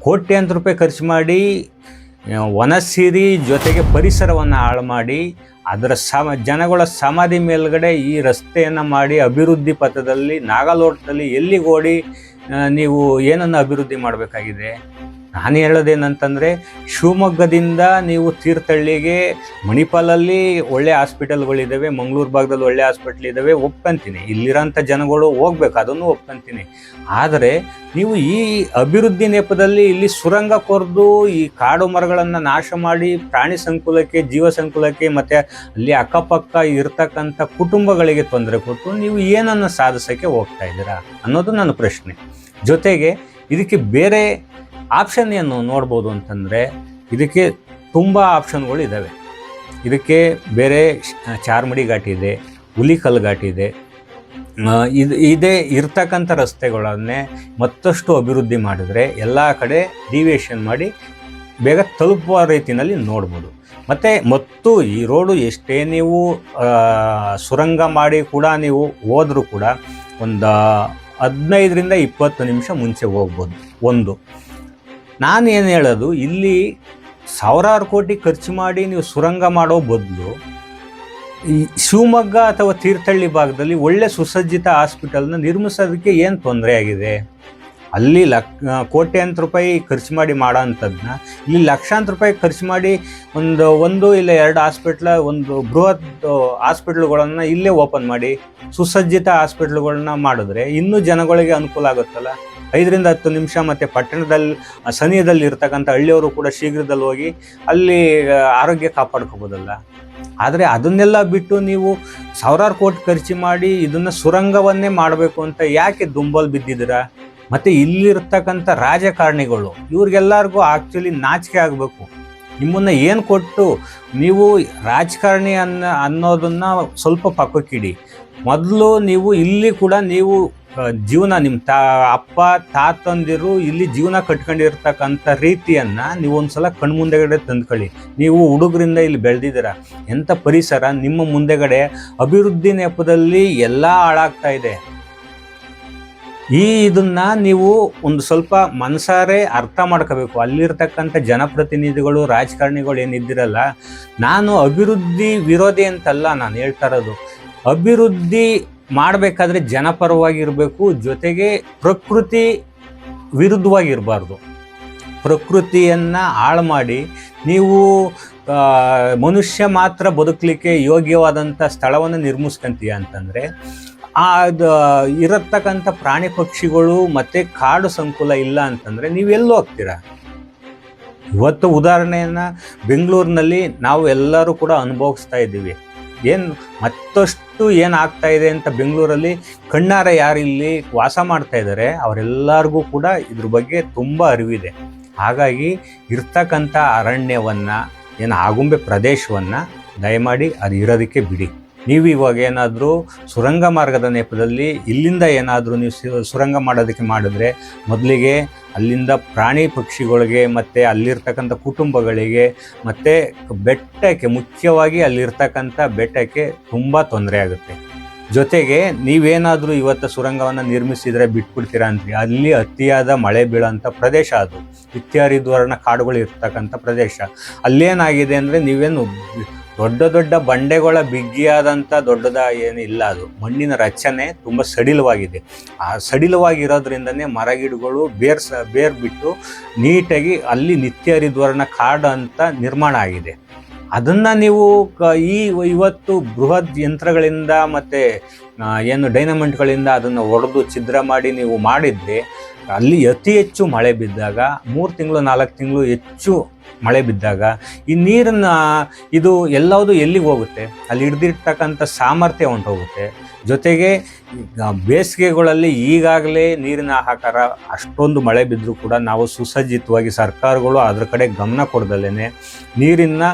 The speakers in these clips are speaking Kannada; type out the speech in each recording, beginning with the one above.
ಕೋಟ್ಯಾಂತರ ರೂಪಾಯಿ ಖರ್ಚು ಮಾಡಿ ವನಸಿರಿ ಜೊತೆಗೆ ಪರಿಸರವನ್ನು ಹಾಳು ಮಾಡಿ ಅದರ ಜನಗಳ ಸಮಾಧಿ ಮೇಲ್ಗಡೆ ಈ ರಸ್ತೆಯನ್ನು ಮಾಡಿ ಅಭಿವೃದ್ಧಿ ಪಥದಲ್ಲಿ ನಾಗಲೋಟದಲ್ಲಿ ಎಲ್ಲಿಗೆ ಓಡಿ ನೀವು ಏನನ್ನು ಅಭಿವೃದ್ಧಿ ಮಾಡಬೇಕಾಗಿದೆ? ನಾನು ಹೇಳೋದೇನಂತಂದರೆ, ಶಿವಮೊಗ್ಗದಿಂದ ನೀವು ತೀರ್ಥಹಳ್ಳಿಗೆ, ಮಣಿಪಾಲಲ್ಲಿ ಒಳ್ಳೆ ಹಾಸ್ಪಿಟಲ್ಗಳಿದ್ದಾವೆ, ಮಂಗಳೂರು ಭಾಗದಲ್ಲಿ ಒಳ್ಳೆ ಹಾಸ್ಪಿಟ್ಲ್ ಇದ್ದಾವೆ, ಒಪ್ಕೊಂತೀನಿ. ಇಲ್ಲಿರೋಂಥ ಜನಗಳು ಹೋಗ್ಬೇಕು, ಅದನ್ನು ಒಪ್ಕೊಂತೀನಿ. ಆದರೆ ನೀವು ಈ ಅಭಿವೃದ್ಧಿ ನೆಪದಲ್ಲಿ ಇಲ್ಲಿ ಸುರಂಗ ಕೊರೆದು ಈ ಕಾಡು ಮರಗಳನ್ನು ನಾಶ ಮಾಡಿ ಪ್ರಾಣಿ ಸಂಕುಲಕ್ಕೆ, ಜೀವ ಸಂಕುಲಕ್ಕೆ ಮತ್ತು ಅಲ್ಲಿ ಅಕ್ಕಪಕ್ಕ ಇರ್ತಕ್ಕಂಥ ಕುಟುಂಬಗಳಿಗೆ ತೊಂದರೆ ಕೊಟ್ಟು ನೀವು ಏನನ್ನು ಸಾಧಿಸೋಕ್ಕೆ ಹೋಗ್ತಾ ಇದ್ದೀರಾ ಅನ್ನೋದು ನನ್ನ ಪ್ರಶ್ನೆ. ಜೊತೆಗೆ ಇದಕ್ಕೆ ಬೇರೆ ಆಪ್ಷನ್ ಏನು ನೋಡ್ಬೋದು ಅಂತಂದರೆ, ಇದಕ್ಕೆ ತುಂಬ ಆಪ್ಷನ್ಗಳು ಇದ್ದಾವೆ. ಇದಕ್ಕೆ ಬೇರೆ ಚಾರ್ಮಡಿ ಘಾಟ್ ಇದೆ, ಹುಲಿಕಲ್ ಘಾಟ್ ಇದೆ. ಇದೇ ಇರ್ತಕ್ಕಂಥ ರಸ್ತೆಗಳನ್ನೇ ಮತ್ತಷ್ಟು ಅಭಿವೃದ್ಧಿ ಮಾಡಿದರೆ ಎಲ್ಲ ಕಡೆ ಡಿವಿಯೇಷನ್ ಮಾಡಿ ಬೇಗ ತಲುಪುವ ರೀತಿಯಲ್ಲಿ ನೋಡ್ಬೋದು. ಮತ್ತು ಈ ರೋಡು ಎಷ್ಟೇ ನೀವು ಸುರಂಗ ಮಾಡಿ ಕೂಡ ನೀವು ಹೋದರೂ ಕೂಡ ಒಂದು 15ರಿಂದ 20 ನಿಮಿಷ ಮುಂಚೆ ಹೋಗ್ಬೋದು. ನಾನು ಏನು ಹೇಳೋದು, ಇಲ್ಲಿ ಸಾವಿರಾರು ಕೋಟಿ ಖರ್ಚು ಮಾಡಿ ನೀವು ಸುರಂಗ ಮಾಡೋ ಬದಲು ಈ ಶಿವಮೊಗ್ಗ ಅಥವಾ ತೀರ್ಥಹಳ್ಳಿ ಭಾಗದಲ್ಲಿ ಒಳ್ಳೆ ಸುಸಜ್ಜಿತ ಹಾಸ್ಪಿಟಲ್ನ ನಿರ್ಮಿಸೋದಕ್ಕೆ ಏನು ತೊಂದರೆ ಆಗಿದೆ? ಅಲ್ಲಿ ಕೋಟ್ಯಾಂತರ ರೂಪಾಯಿ ಖರ್ಚು ಮಾಡಿ ಮಾಡೋ ಅಂಥದ್ದನ್ನ ಇಲ್ಲಿ ಲಕ್ಷಾಂತರ ರೂಪಾಯಿ ಖರ್ಚು ಮಾಡಿ ಒಂದು ಇಲ್ಲ 2 ಹಾಸ್ಪಿಟ್ಲ, ಒಂದು ಬೃಹತ್ ಹಾಸ್ಪಿಟ್ಲ್ಗಳನ್ನು ಇಲ್ಲೇ ಓಪನ್ ಮಾಡಿ ಸುಸಜ್ಜಿತ ಹಾಸ್ಪಿಟ್ಲ್ಗಳನ್ನ ಮಾಡಿದ್ರೆ ಇನ್ನೂ ಜನಗಳಿಗೆ ಅನುಕೂಲ ಆಗುತ್ತಲ್ಲ. 5ರಿಂದ 10 ನಿಮಿಷ. ಮತ್ತು ಪಟ್ಟಣದಲ್ಲಿ ಸನಿಹದಲ್ಲಿ ಇರ್ತಕ್ಕಂಥ ಹಳ್ಳಿಯವರು ಕೂಡ ಶೀಘ್ರದಲ್ಲಿ ಹೋಗಿ ಅಲ್ಲಿ ಆರೋಗ್ಯ ಕಾಪಾಡ್ಕೋಬೋದಲ್ಲ. ಆದರೆ ಅದನ್ನೆಲ್ಲ ಬಿಟ್ಟು ನೀವು ಸಾವಿರಾರು ಕೋಟಿ ಖರ್ಚು ಮಾಡಿ ಇದನ್ನು ಸುರಂಗವನ್ನೇ ಮಾಡಬೇಕು ಅಂತ ಯಾಕೆ ದುಂಬಲ್ ಬಿದ್ದಿದ್ದೀರಾ? ಮತ್ತು ಇಲ್ಲಿರ್ತಕ್ಕಂಥ ರಾಜಕಾರಣಿಗಳು ಇವ್ರಿಗೆಲ್ಲರಿಗೂ ಆ್ಯಕ್ಚುಲಿ ನಾಚಿಕೆ ಆಗಬೇಕು. ನಿಮ್ಮನ್ನು ಏನು ಕೊಟ್ಟು ನೀವು ರಾಜಕಾರಣಿ ಅನ್ನೋದನ್ನು ಸ್ವಲ್ಪ ಪಕ್ಕಕ್ಕಿಡಿ. ಮೊದಲು ನೀವು ಇಲ್ಲಿ ಕೂಡ ನೀವು ಜೀವನ, ನಿಮ್ಮ ಅಪ್ಪ ತಾತಂದಿರು ಇಲ್ಲಿ ಜೀವನ ಕಟ್ಕೊಂಡಿರ್ತಕ್ಕಂಥ ರೀತಿಯನ್ನು ನೀವು ಒಂದ್ಸಲ ಕಣ್ಮುಂದೆಗಡೆ ತಂದ್ಕೊಳ್ಳಿ. ನೀವು ಹುಡುಗರಿಂದ ಇಲ್ಲಿ ಬೆಳೆದಿದ್ದೀರ, ಎಂಥ ಪರಿಸರ ನಿಮ್ಮ ಮುಂದೆಗಡೆ ಅಭಿವೃದ್ಧಿ ನೆಪದಲ್ಲಿ ಎಲ್ಲ ಹಾಳಾಗ್ತಾ ಇದೆ. ಇದನ್ನು ನೀವು ಒಂದು ಸ್ವಲ್ಪ ಮನಸಾರೆ ಅರ್ಥ ಮಾಡ್ಕೋಬೇಕು. ಅಲ್ಲಿರ್ತಕ್ಕಂಥ ಜನಪ್ರತಿನಿಧಿಗಳು, ರಾಜಕಾರಣಿಗಳು ಏನಿದ್ದಿರಲ್ಲ, ನಾನು ಅಭಿವೃದ್ಧಿ ವಿರೋಧಿ ಅಂತಲ್ಲ ನಾನು ಹೇಳ್ತಾ ಇರೋದು. ಅಭಿವೃದ್ಧಿ ಮಾಡಬೇಕಾದ್ರೆ ಜನಪರವಾಗಿರಬೇಕು, ಜೊತೆಗೆ ಪ್ರಕೃತಿ ವಿರುದ್ಧವಾಗಿರಬಾರ್ದು. ಪ್ರಕೃತಿಯನ್ನು ಹಾಳು ಮಾಡಿ ನೀವು ಮನುಷ್ಯ ಮಾತ್ರ ಬದುಕಲಿಕ್ಕೆ ಯೋಗ್ಯವಾದಂಥ ಸ್ಥಳವನ್ನು ನಿರ್ಮಿಸ್ಕೊಂತೀಯ ಅಂತಂದರೆ ಅದು ಇರತಕ್ಕಂಥ ಪ್ರಾಣಿ ಪಕ್ಷಿಗಳು ಮತ್ತು ಕಾಡು ಸಂಕುಲ ಇಲ್ಲ ಅಂತಂದರೆ ನೀವೆಲ್ಲೂ ಹೋಗ್ತೀರಾ? ಇವತ್ತು ಉದಾಹರಣೆಯನ್ನು ಬೆಂಗಳೂರಿನಲ್ಲಿ ನಾವು ಎಲ್ಲರೂ ಕೂಡ ಅನುಭವಿಸ್ತಾ ಇದ್ದೀವಿ. ಮತ್ತಷ್ಟು ಏನಾಗ್ತಾ ಇದೆ ಅಂತ ಬೆಂಗಳೂರಲ್ಲಿ ಕಣ್ಣಾರೆ ಯಾರಿಲ್ಲಿ ವಾಸ ಮಾಡ್ತಾ ಇದ್ದಾರೆ ಅವರೆಲ್ಲರಿಗೂ ಕೂಡ ಇದ್ರ ಬಗ್ಗೆ ತುಂಬ ಅರಿವಿದೆ. ಹಾಗಾಗಿ ಇರ್ತಕ್ಕಂಥ ಅರಣ್ಯವನ್ನು, ಆಗುಂಬೆ ಪ್ರದೇಶವನ್ನು ದಯಮಾಡಿ ಅದು ಇರೋದಕ್ಕೆ ಬಿಡಿ. ನೀವು ಇವಾಗ ಏನಾದರೂ ಸುರಂಗ ಮಾರ್ಗದ ನೆಪದಲ್ಲಿ ಇಲ್ಲಿಂದ ಏನಾದರೂ ನೀವು ಸುರಂಗ ಮಾಡೋದಕ್ಕೆ ಮಾಡಿದ್ರೆ ಮೊದಲಿಗೆ ಅಲ್ಲಿಂದ ಪ್ರಾಣಿ ಪಕ್ಷಿಗಳಿಗೆ ಮತ್ತು ಅಲ್ಲಿರ್ತಕ್ಕಂಥ ಕುಟುಂಬಗಳಿಗೆ ಮತ್ತು ಬೆಟ್ಟಕ್ಕೆ, ಮುಖ್ಯವಾಗಿ ಅಲ್ಲಿರ್ತಕ್ಕಂಥ ಬೆಟ್ಟಕ್ಕೆ ತುಂಬ ತೊಂದರೆ ಆಗುತ್ತೆ. ಜೊತೆಗೆ ನೀವೇನಾದರೂ ಇವತ್ತು ಸುರಂಗವನ್ನು ನಿರ್ಮಿಸಿದರೆ ಬಿಟ್ಬಿಡ್ತೀರಾ ಅಂತೀರಿ. ಅಲ್ಲಿ ಅತಿಯಾದ ಮಳೆ ಬೀಳೋಂಥ ಪ್ರದೇಶ, ಅದು ನಿತ್ಯಹರಿದ್ವರ್ಣ ಕಾಡುಗಳು ಇರ್ತಕ್ಕಂಥ ಪ್ರದೇಶ. ಅಲ್ಲೇನಾಗಿದೆ ಅಂದರೆ ನೀವೇನು ದೊಡ್ಡ ದೊಡ್ಡ ಬಂಡೆಗಳ ಬಿಗ್ಗಿಯಾದಂಥ ದೊಡ್ಡದ ಏನಿಲ್ಲ, ಅದು ಮಣ್ಣಿನ ರಚನೆ ತುಂಬ ಸಡಿಲವಾಗಿದೆ. ಆ ಸಡಿಲವಾಗಿರೋದ್ರಿಂದನೇ ಮರಗಿಡಗಳು ಬೇರ್ ಬಿಟ್ಟು ನೀಟಾಗಿ ಅಲ್ಲಿ ನಿತ್ಯ ಹರಿದ್ವರ್ಣ ಕಾಡು ಅಂತ ನಿರ್ಮಾಣ ಆಗಿದೆ. ಅದನ್ನು ನೀವು ಇವತ್ತು ಬೃಹತ್ ಯಂತ್ರಗಳಿಂದ ಮತ್ತು ಡೈನಮೆಂಟ್ಗಳಿಂದ ಅದನ್ನು ಒಡೆದು ಛಿದ್ರ ಮಾಡಿ ನೀವು ಮಾಡಿದರೆ ಅಲ್ಲಿ ಅತಿ ಹೆಚ್ಚು ಮಳೆ ಬಿದ್ದಾಗ, 3 ತಿಂಗಳು 4 ತಿಂಗಳು ಹೆಚ್ಚು ಮಳೆ ಬಿದ್ದಾಗ ಈ ನೀರನ್ನು ಇದು ಎಲ್ಲವುದು ಎಲ್ಲಿಗೆ ಹೋಗುತ್ತೆ? ಅಲ್ಲಿ ಹಿಡ್ದಿರ್ತಕ್ಕಂಥ ಸಾಮರ್ಥ್ಯ ಹೊಂಟೋಗುತ್ತೆ. ಜೊತೆಗೆ ಬೇಸಿಗೆಗಳಲ್ಲಿ ಈಗಾಗಲೇ ನೀರಿನ ಹಾಹಾಕಾರ ಅಷ್ಟೊಂದು ಮಳೆ ಬಿದ್ದರೂ ಕೂಡ ನಾವು ಸುಸಜ್ಜಿತವಾಗಿ ಸರ್ಕಾರಗಳು ಅದ್ರ ಕಡೆ ಗಮನ ಕೊಡ್ದಲ್ಲೇ ನೀರನ್ನು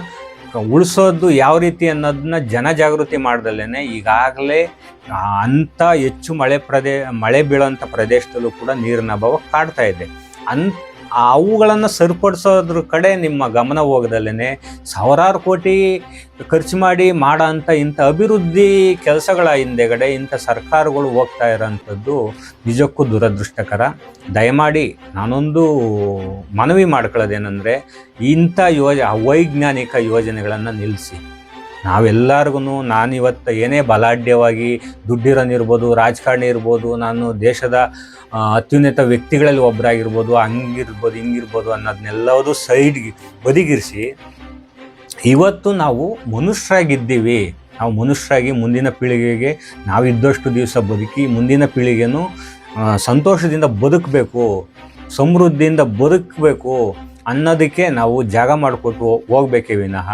ಉಳಿಸೋದು ಯಾವ ರೀತಿ ಅನ್ನೋದನ್ನ ಜನಜಾಗೃತಿ ಮಾಡ್ದಲ್ಲೇ ಈಗಾಗಲೇ ಅಂಥ ಹೆಚ್ಚು ಮಳೆ ಬೀಳೋಂಥ ಪ್ರದೇಶದಲ್ಲೂ ಕೂಡ ನೀರಿನ ಅಭಾವ ಕಾಡ್ತಾ ಇದೆ. ಅವುಗಳನ್ನು ಸರಿಪಡಿಸೋದ್ರ ಕಡೆ ನಿಮ್ಮ ಗಮನ ಹೋಗದಲ್ಲೇ ಸಾವಿರಾರು ಕೋಟಿ ಖರ್ಚು ಮಾಡಿ ಮಾಡೋ ಅಂಥ ಇಂಥ ಅಭಿವೃದ್ಧಿ ಕೆಲಸಗಳ ಹಿಂದೆಗಡೆ ಇಂಥ ಸರ್ಕಾರಗಳು ಹೋಗ್ತಾ ಇರೋಂಥದ್ದು ನಿಜಕ್ಕೂ ದುರದೃಷ್ಟಕರ. ದಯಮಾಡಿ ನಾನೊಂದು ಮನವಿ ಮಾಡ್ಕೊಳ್ಳೋದೇನೆಂದರೆ, ಇಂಥ ಅವೈಜ್ಞಾನಿಕ ಯೋಜನೆಗಳನ್ನು ನಿಲ್ಲಿಸಿ. ನಾವೆಲ್ಲರಿಗೂ ನಾನಿವತ್ತು ಏನೇ ಬಲಾಢ್ಯವಾಗಿ ದುಡ್ಡಿರೋನಿರ್ಬೋದು, ರಾಜಕಾರಣಿ ಇರ್ಬೋದು, ನಾನು ದೇಶದ ಅತ್ಯುನ್ನತ ವ್ಯಕ್ತಿಗಳಲ್ಲಿ ಒಬ್ಬರಾಗಿರ್ಬೋದು, ಹಿಂಗಿರ್ಬೋದು ಅನ್ನೋದನ್ನೆಲ್ಲವೂ ಸೈಡ್ಗೆ ಬದಿಗಿರಿಸಿ ಇವತ್ತು ನಾವು ಮನುಷ್ಯರಾಗಿದ್ದೀವಿ. ನಾವು ಮನುಷ್ಯರಾಗಿ ಮುಂದಿನ ಪೀಳಿಗೆಗೆ ನಾವಿದ್ದಷ್ಟು ದಿವಸ ಬದುಕಿ ಮುಂದಿನ ಪೀಳಿಗೆನೂ ಸಂತೋಷದಿಂದ ಬದುಕಬೇಕು, ಸಮೃದ್ಧಿಯಿಂದ ಬದುಕಬೇಕು ಅನ್ನೋದಕ್ಕೆ ನಾವು ಜಾಗ ಮಾಡಿಕೊಟ್ಟು ಹೋಗಬೇಕೇ ವಿನಃ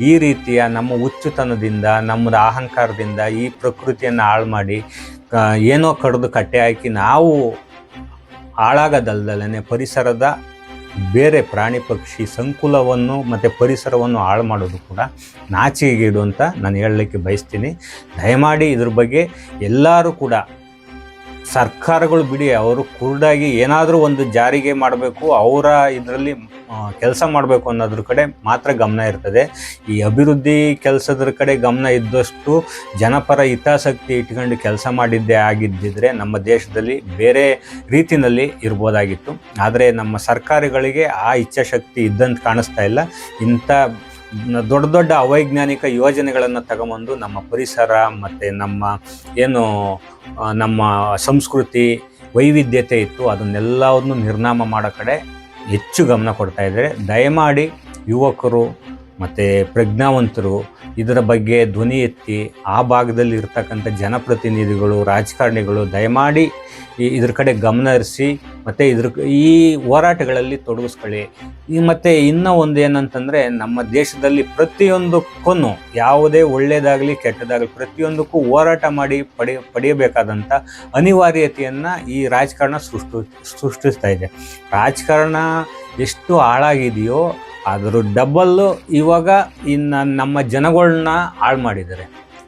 ಈ ರೀತಿಯ ನಮ್ಮ ಹುಚ್ಚುತನದಿಂದ, ನಮ್ಮದು ಅಹಂಕಾರದಿಂದ ಈ ಪ್ರಕೃತಿಯನ್ನು ಹಾಳು ಮಾಡಿ ಏನೋ ಕಡಿದು ಕಟ್ಟೆ ಹಾಕಿ ನಾವು ಹಾಳಾಗೋದಲ್ದಲೇ ಪರಿಸರದ ಬೇರೆ ಪ್ರಾಣಿ ಪಕ್ಷಿ ಸಂಕುಲವನ್ನು ಮತ್ತು ಪರಿಸರವನ್ನು ಹಾಳು ಮಾಡೋದು ಕೂಡ ನಾಚಿಕೆಗೇಡು ಅಂತ ನಾನು ಹೇಳಲಿಕ್ಕೆ ಬಯಸ್ತೀನಿ. ದಯಮಾಡಿ ಇದ್ರ ಬಗ್ಗೆ ಎಲ್ಲರೂ ಕೂಡ, ಸರ್ಕಾರಗಳು ಬಿಡಿ, ಅವರು ಕುರುಡಾಗಿ ಏನಾದರೂ ಒಂದು ಜಾರಿಗೆ ಮಾಡಬೇಕು, ಅವರ ಇದರಲ್ಲಿ ಕೆಲಸ ಮಾಡಬೇಕು ಅನ್ನೋದ್ರ ಕಡೆ ಮಾತ್ರ ಗಮನ ಇರ್ತದೆ. ಈ ಅಭಿವೃದ್ಧಿ ಕೆಲಸದ ಕಡೆ ಗಮನ ಇದ್ದಷ್ಟು ಜನಪರ ಹಿತಾಸಕ್ತಿ ಇಟ್ಕೊಂಡು ಕೆಲಸ ಮಾಡಿದ್ದೇ ಆಗಿದ್ದಿದ್ರೆ ನಮ್ಮ ದೇಶದಲ್ಲಿ ಬೇರೆ ರೀತಿಯಲ್ಲಿ ಇರ್ಬೋದಾಗಿತ್ತು. ಆದರೆ ನಮ್ಮ ಸರ್ಕಾರಗಳಿಗೆ ಆ ಇಚ್ಛಾಶಕ್ತಿ ಇದ್ದಂತ ಕಾಣಿಸ್ತಾ ಇಲ್ಲ. ಇಂಥ ದೊಡ್ಡ ದೊಡ್ಡ ಅವೈಜ್ಞಾನಿಕ ಯೋಜನೆಗಳನ್ನು ತಗೊಂಬಂದು ನಮ್ಮ ಪರಿಸರ ಮತ್ತು ನಮ್ಮ ಸಂಸ್ಕೃತಿ ವೈವಿಧ್ಯತೆ ಇತ್ತು ಅದನ್ನೆಲ್ಲವನ್ನು ನಿರ್ನಾಮ ಮಾಡೋ ಕಡೆ ಹೆಚ್ಚು ಗಮನ ಕೊಡ್ತಾ ಇದ್ದಾರೆ. ದಯಮಾಡಿ ಯುವಕರು ಮತ್ತು ಪ್ರಜ್ಞಾವಂತರು ಇದರ ಬಗ್ಗೆ ಧ್ವನಿ ಎತ್ತಿ ಆ ಭಾಗದಲ್ಲಿ ಇರ್ತಕ್ಕಂಥ ಜನಪ್ರತಿನಿಧಿಗಳು, ರಾಜಕಾರಣಿಗಳು ದಯಮಾಡಿ ಇದ್ರ ಕಡೆ ಗಮನ ಹರಿಸಿ ಮತ್ತು ಈ ಹೋರಾಟಗಳಲ್ಲಿ ತೊಡಗಿಸ್ಕೊಳ್ಳಿ. ಮತ್ತು ಇನ್ನೂ ಒಂದು ಏನಂತಂದರೆ, ನಮ್ಮ ದೇಶದಲ್ಲಿ ಪ್ರತಿಯೊಂದಕ್ಕೂ ಯಾವುದೇ ಒಳ್ಳೆಯದಾಗಲಿ ಕೆಟ್ಟದಾಗಲಿ ಪ್ರತಿಯೊಂದಕ್ಕೂ ಹೋರಾಟ ಮಾಡಿ ಪಡೆಯಬೇಕಾದಂಥ ಅನಿವಾರ್ಯತೆಯನ್ನು ಈ ರಾಜಕಾರಣ ಸೃಷ್ಟಿಸ್ತಾ ಇದೆ. ರಾಜಕಾರಣ ಎಷ್ಟು ಹಾಳಾಗಿದೆಯೋ ಅದರ ಡಬ್ಬಲ್ಲು ಇವಾಗ ನಮ್ಮ ಜನಗಳನ್ನ ಹಾಳು ಮಾಡಿದ್ದಾರೆ.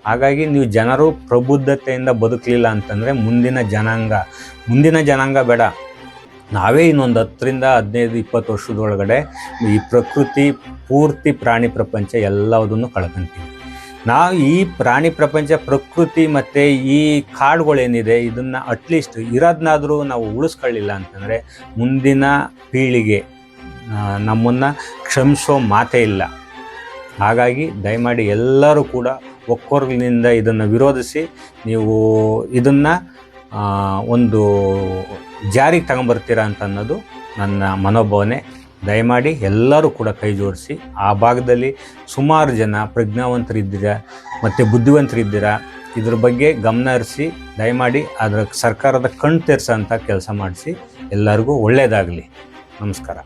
ಹಾಗಾಗಿ ನೀವು ಜನರು ಪ್ರಬುದ್ಧತೆಯಿಂದ ಬದುಕಲಿಲ್ಲ ಅಂತಂದರೆ ಮುಂದಿನ ಜನಾಂಗ ಬೇಡ, ನಾವೇ ಇನ್ನೊಂದು 10ರಿಂದ 15-20 ವರ್ಷದೊಳಗಡೆ ಈ ಪ್ರಕೃತಿ ಪೂರ್ತಿ ಪ್ರಾಣಿ ಪ್ರಪಂಚ ಎಲ್ಲದನ್ನು ಕಳ್ಕೊಂತೀವಿ. ನಾವು ಈ ಪ್ರಾಣಿ ಪ್ರಪಂಚ, ಪ್ರಕೃತಿ ಮತ್ತು ಈ ಕಾಡುಗಳೇನಿದೆ ಇದನ್ನು ಅಟ್ಲೀಸ್ಟ್ ಇರೋದನ್ನಾದರೂ ನಾವು ಉಳಿಸ್ಕೊಳ್ಳಿಲ್ಲ ಅಂತಂದರೆ ಮುಂದಿನ ಪೀಳಿಗೆ ನಮ್ಮನ್ನು ಕ್ಷಮಿಸೋ ಮಾತೇ ಇಲ್ಲ. ಹಾಗಾಗಿ ದಯಮಾಡಿ ಎಲ್ಲರೂ ಕೂಡ ಒಕ್ಕೊರಲಿನಿಂದ ಇದನ್ನು ವಿರೋಧಿಸಿ ನೀವು ಇದನ್ನು ಒಂದು ಜಾರಿಗೆ ತಗೊಂಬರ್ತೀರಾ ಅಂತ ಅನ್ನೋದು ನನ್ನ ಮನೋಭಾವನೆ. ದಯಮಾಡಿ ಎಲ್ಲರೂ ಕೂಡ ಕೈ ಜೋಡಿಸಿ. ಆ ಭಾಗದಲ್ಲಿ ಸುಮಾರು ಜನ ಪ್ರಜ್ಞಾವಂತರಿದ್ದೀರಾ ಮತ್ತು ಬುದ್ಧಿವಂತರಿದ್ದೀರಾ, ಇದ್ರ ಬಗ್ಗೆ ಗಮನ ಹರಿಸಿ ದಯಮಾಡಿ ಅದರ ಸರ್ಕಾರದ ಕಣ್ಣು ತೆರೆಸೋಂಥ ಕೆಲಸ ಮಾಡಿಸಿ. ಎಲ್ಲರಿಗೂ ಒಳ್ಳೆಯದಾಗಲಿ. ನಮಸ್ಕಾರ.